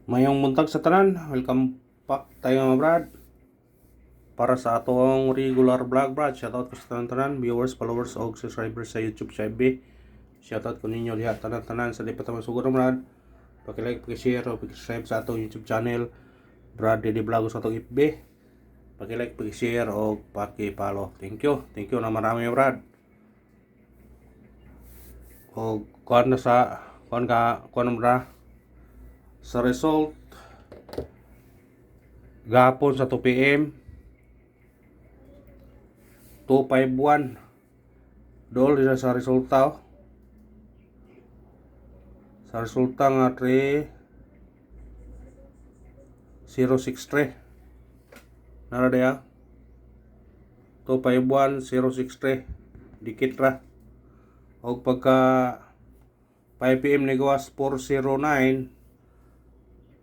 Mayong buntag sa tanan, welcome back tayo mga brad. Para sa atong regular vlog brad, shoutout ko sa tanan viewers, followers, o subscribers sa YouTube channel. Shoutout ko ninyo diha tanan sa lipat mga sugod brad. Paki-like, paki-share, o paki-subscribe sa atong YouTube channel Brad Didi Vlog sa atong FB. Paki-like, paki-share, o paki-follow. Thank you na marami brad. O kuan na sa kuan na sa result gapon sa 2 PM 251 dol dira sa resulta nga 3063 nara dia 251063 dikit ra og pagka 5 PM ni gawas 409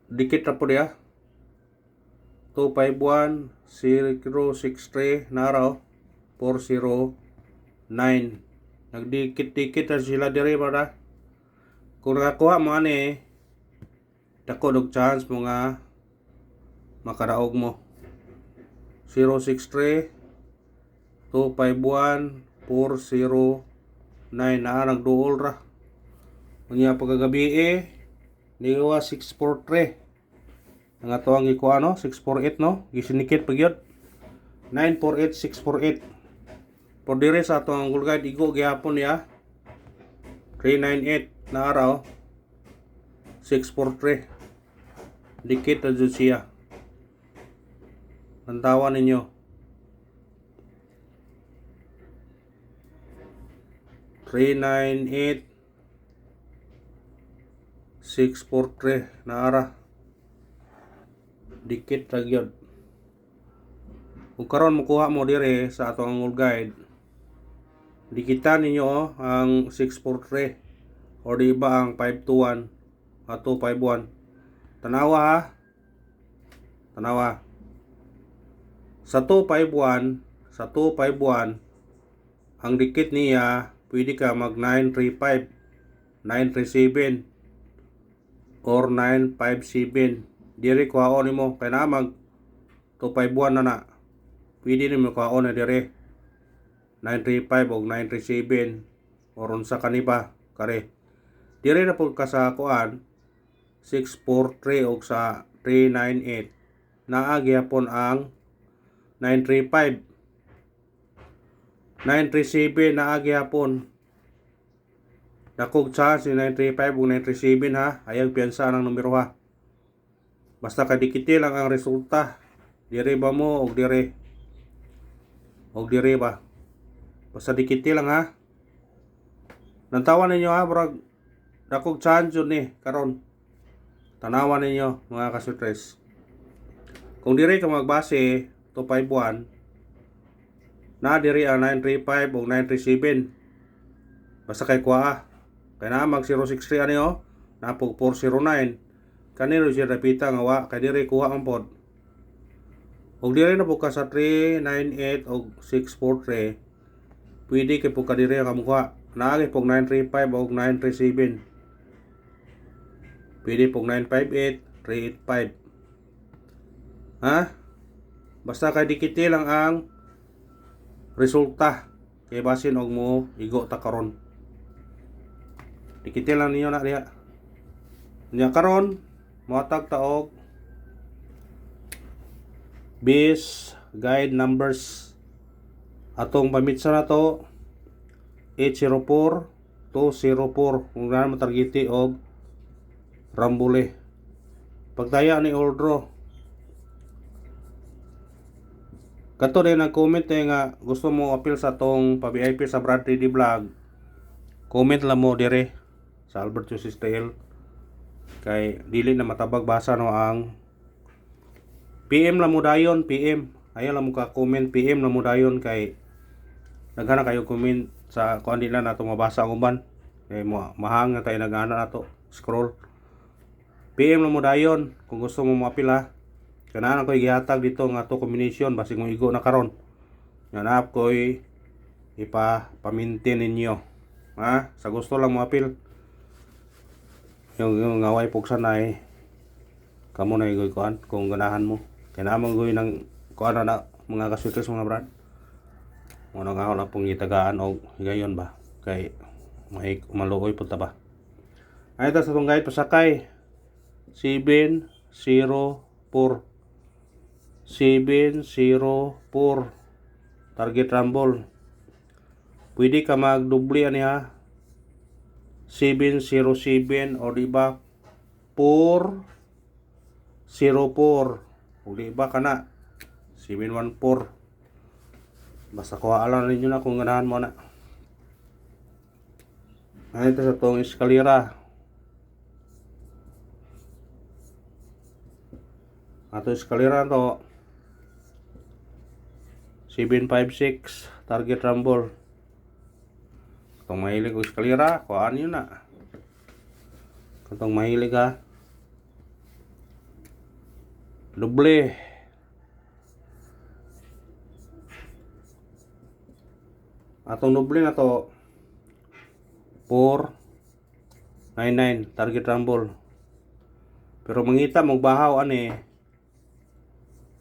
dikit ra po dia 251063 naraw 409 nagdikit-dikit na sila diri para kung nakakuha mo ani dako og chance mo nga makadaog mo 063 251 409 na nagduol ra unya pagkagabi niwa 643 ang ato ang ikuha 648 gisinikit pagyod 948 648 por dire sa ato ang Google Guide igo gihapon niya 398 na araw 643 dikit na dyan siya nantawan ninyo 398 643 na ara dikit ra gyud kung karon mukuha mo dire sa ato ang guide dikitan ninyo ang 643 o di ba ang 521 at 251 tanawa sa 251 ang dikit niya pwede ka mag 935 937 or 957 dire kuhaon nimo kay na mag 251 na pwede nimo kuhaon na dire 935 o 937 or unsa kaniba kare dire na pud ka sa kuan 643 o sa 398 naa gyapon ang 935 937 naa gyapon dakog chance ni 935 o 937 ha ayag piyansa ng numero ha basta kadikiti lang ang resulta dire ba mo og dire ba basta dikiti lang ha nantawan ninyo ha brag dakog chance yun karon tanawan ninyo mga kasutres kung dire ka magbase 251 na dire ang 935 o 937 basta kay kuha kay na mag 063 ani na pog 409 kanino siya repita nga wa kay dire kuha ang pod og dire na po ka sa 398 og 643 pwede kay po ka dire ka mukha naagi pog 935 og 937 pwede pog 958 385 ha basta kay dikiti lang ang resulta kay basin og mo igo ta karon dikiti lang ninyo na diha nya karon moatag taog base guide numbers atong pamitsa na to 804 204 kung na matargeti og rambule pagtaya ni Oldro kato din nag-comment nga gusto mo appeal sa tong pa-VIP sa Brad Didi Vlog comment lang mo dire sa Albert Jose Style kay dili na matabag basa ang PM lang mo dayon PM ayaw lang mo ka comment PM lang mo dayon kay naghana kayo comment sa kuan nila nato mabasa ang uban kay mahang tayo naghana nato scroll PM lang mo dayon kung gusto mo mo-appeal ha kanaan ko'y gihatag dito nga to combination basig mo igo na karon nga naap ko'y pamintin ninyo ha sa gusto lang mo appeal yung ngaway pugsanay Kamo na igoy kuan kung ganahan mo. Kaya naman goy ng kuan na mga kaswites mga brad. Muna nga ako na pong itagaan o gayon ba. Kay maluoy punta ba. Ay ito sa itong guide pasakay 704 target rumble. Pwede ka magdubli ani ha 707 o diba 404 o diba kana 714. Basta kuha lang ninyo na kung ganahan mo na. Ay ito sa itong eskalera. Ato eskalera to 756 target rumble. Kung mahilig ko eskalera, kuhaan nyo na. Kung mahilig ha, doble. Atong doble na to 499 target rumble. Pero mangita mong bahaw ani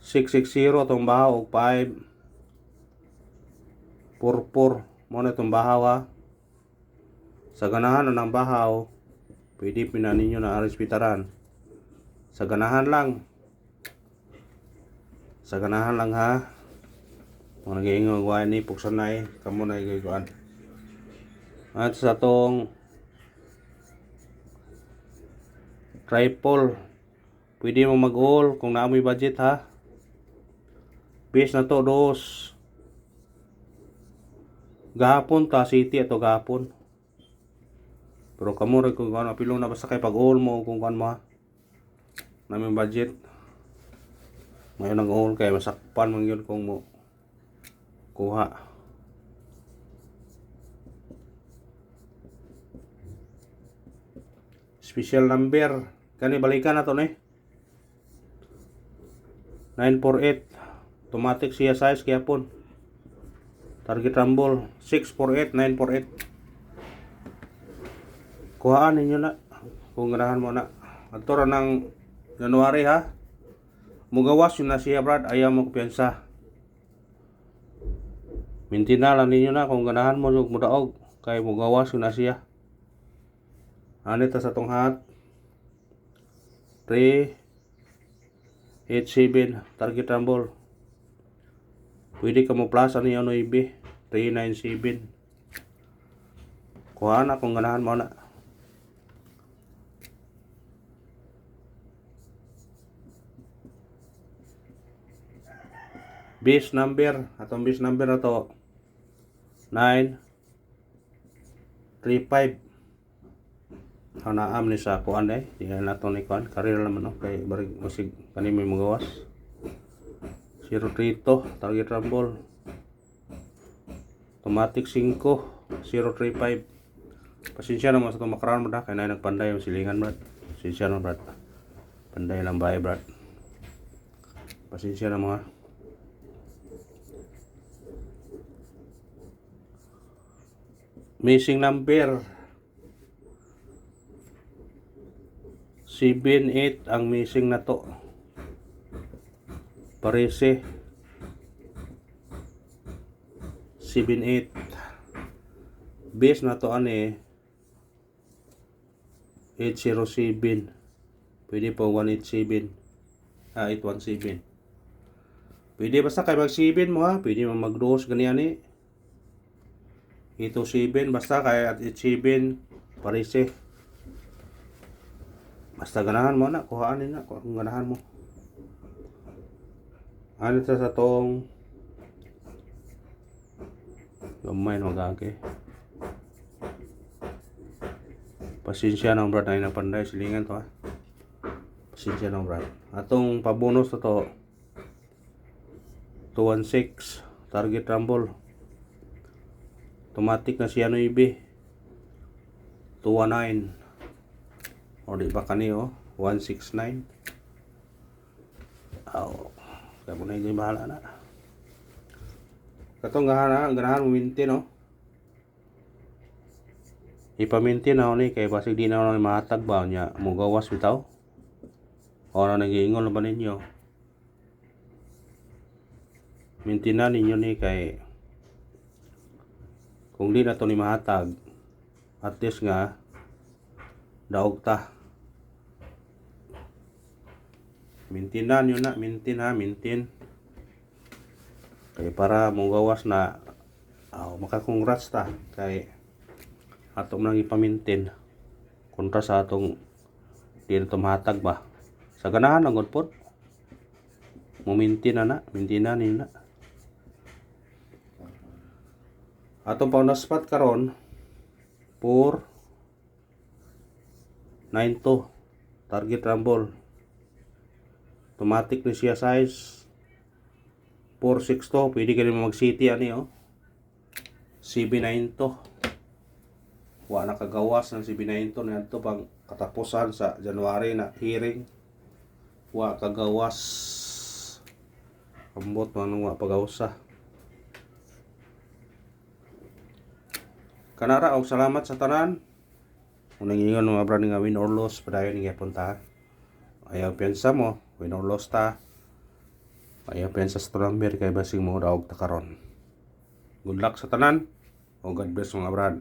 660 atong bahaw og 544 mo na itong bahaw ha. Sa ganahan ng bahaw, pwede pinaninyo na arispitaran. Sa ganahan lang. Sa ganahan lang ha. Mga nag-iingaw gawa ni puksanay, kamo na igayguan. At sa tong triple, pwede mo mag-all kung naamoy budget ha. Base na to, dos. Gahapon ta, city ato gahapon. Pero kamo rin kung ano, pilong na basta kay pag-all mo kung ano mo ha. Namin budget. Ngayon ang all kay masakpan man yun kung mo kuha. Special number. Kani balikan na to ni. 948. Automatic siya size kaya pon. Target rumble 648 948. Kuhaan ninyo na kung ganahan mo na. Adto ra ng January ha. Mugawas yun na siya brad, ayaw mo kumpiyansa. Mintina lang ninyo na kung ganahan mo yung mudaog. Kay mugawas yun na siya. Anit sa tong hat 387 target rumble. Pwede ka mo plus ano yung 9 397. Kuhaan na kung ganahan mo na. Base number, atong base number na to 935. Hanaam ni sa kuan eh, di na to ni kuan, career naman no kay barig musig kani may magawas. 032 target rumble. Automatic 5 035. Pasensya na mo sa itong makaroon mo na, kaya na nagpanday yung silingan brad. Pasensya na brad. Panday lang ba brad. Pasensya na mga. Missing number 78 ang missing na to. Parese 78. Base na to ani 807. Pwede po 187. 817. Pwede basta kay mag 7 mo ha. Pwede mo mag-dos ganyan eh. 807 basta kay at 87 parese. Basta ganahan mo na, kuhaan na kung ganahan mo. Ano sa tong gamay no gagi. Pasensya na brad, ay napanday silingan to ha. Pasensya na brad. Atong pabonus to 216 target rumble. Automatic na siya no ibi 219 o di ba kaniyo 169. Kaya mo na yung bahala na katong ganahan minti no ipaminti na ni kay basig di na mahatag ba niya mugawas bitaw O na nagiingon naman ninyo. Mintinan ninyo ni kay kung di na to ni mahatag, at least nga daog ta. Mintinan yun na, mintin. Kay para mong gawas na makakongrats ta kay atong nang ipamintin kontra sa atong di na to mahatag ba. Sa ganahan ang good pod. Mintinan yun na. Atong pa na spot karon 492 target rumble. Automatic ni siya size 462. Pwede ka rin mag-city ani CB9 to. Wa nakagawas ng CB9 to na ito pang katapusan sa January na hearing. Wa kagawas. Ambot man wa pagawsa. Kanara og salamat sa tanan. Unang ingon mga brad nga win or loss padayon nga punta. Ayaw pensa mo, win or loss ta. Ayaw pensa sa number kay basing mo daog ta karon. Good luck sa tanan. O God bless mga brad.